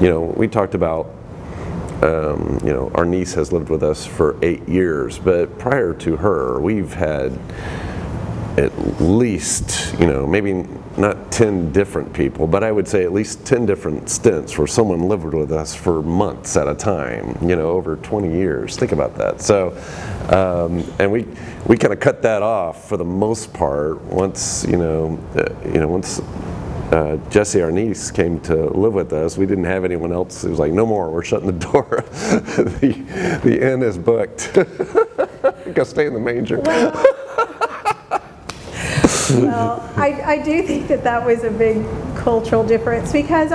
you know, we talked about, you know, our niece has lived with us for 8 years, but prior to her, we've had at least, you know, maybe not 10 different people, but I would say at least 10 different stints where someone lived with us for months at a time, you know, over 20 years. Think about that. So, and we kind of cut that off for the most part once, once Jessie, our niece, came to live with us. We didn't have anyone else. It was like, no more, we're shutting the door. the inn is booked. Go stay in the manger. Well, I do think that was a big cultural difference because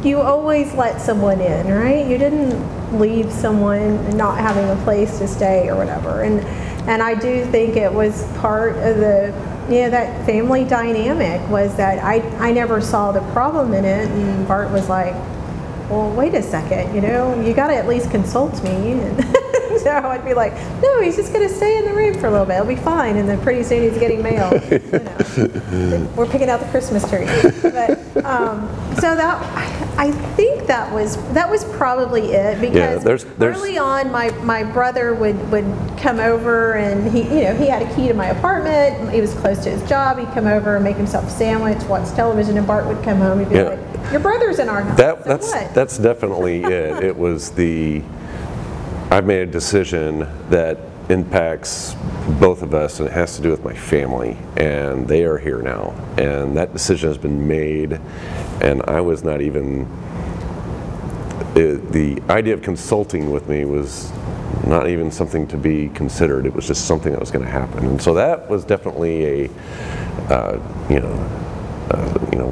you always let someone in, right? You didn't leave someone not having a place to stay or whatever. And I do think it was part of the, that family dynamic was that I never saw the problem in it, and Bart was like, well, wait a second, you got to at least consult me. And so I'd be like, no, he's just going to stay in the room for a little bit. It'll be fine. And then pretty soon he's getting mail. We're picking out the Christmas tree. But so I think that was probably it because early on my brother would come over and he had a key to my apartment. He was close to his job. He'd come over and make himself a sandwich, watch television, and Bart would come home and be like, your brother's in our house. That's definitely it. It was I've made a decision that impacts both of us, and it has to do with my family, and they are here now, and that decision has been made, and I was not even, the idea of consulting with me was not even something to be considered. It was just something that was going to happen, and so that was definitely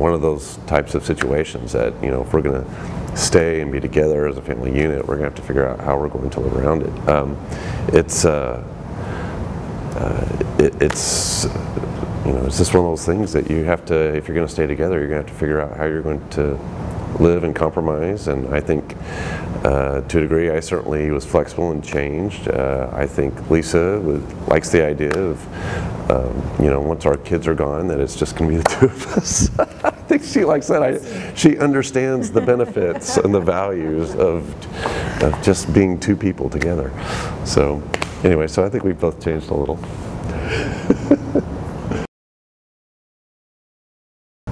one of those types of situations that, if we're going to stay and be together as a family unit, we're going to have to figure out how we're going to live around it. It's just one of those things that you have to, if you're going to stay together, you're going to have to figure out how you're going to live and compromise. And I think to a degree I certainly was flexible and changed. I think Lisa likes the idea of once our kids are gone, that it's just going to be the two of us. I think she likes that. She understands the benefits and the values of just being two people together. So anyway, so I think we've both changed a little.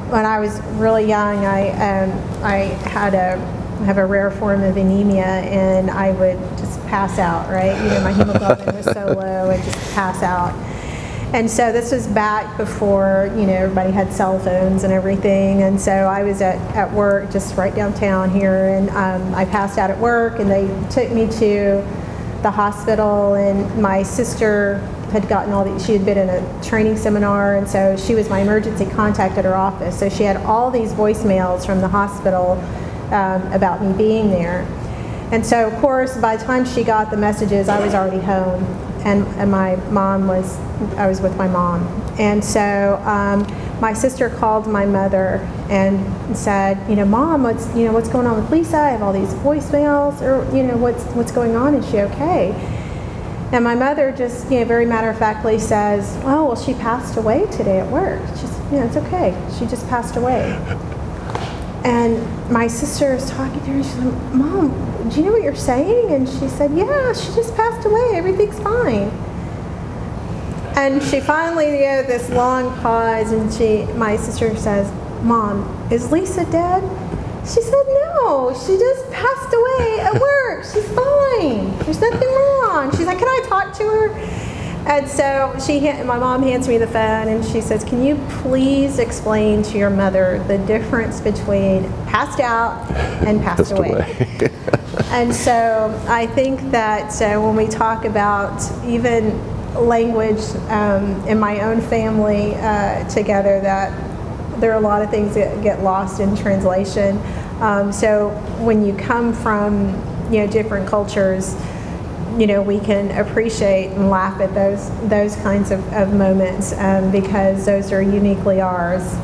When I was really young, I have a rare form of anemia, and I would just pass out, right? My hemoglobin was so low, I'd just pass out. And so this was back before, everybody had cell phones and everything. And so I was at work just right downtown here, and I passed out at work, and they took me to the hospital, and my sister had gotten she had been in a training seminar, and so she was my emergency contact at her office. So she had all these voicemails from the hospital about me being there. And so, of course, by the time she got the messages, I was already home, and I was with my mom. And so my sister called my mother and said, Mom, what's going on with Lisa? I have all these voicemails, or what's going on? Is she okay? And my mother just, very matter-of-factly says, well, she passed away today at work. It's okay. She just passed away. And my sister is talking to her, and she's like, Mom, do you know what you're saying? And she said, yeah, she just passed away. Everything's fine. And she finally, this long pause, and my sister says, Mom, is Lisa dead? She said, no, she just passed away at work. She's fine. There's nothing wrong. She's like, can I talk to her? And so my mom hands me the phone, and she says, can you please explain to your mother the difference between passed out and passed away? And so I think that when we talk about even language in my own family together, that there are a lot of things that get lost in translation. So when you come from different cultures, we can appreciate and laugh at those kinds of moments because those are uniquely ours.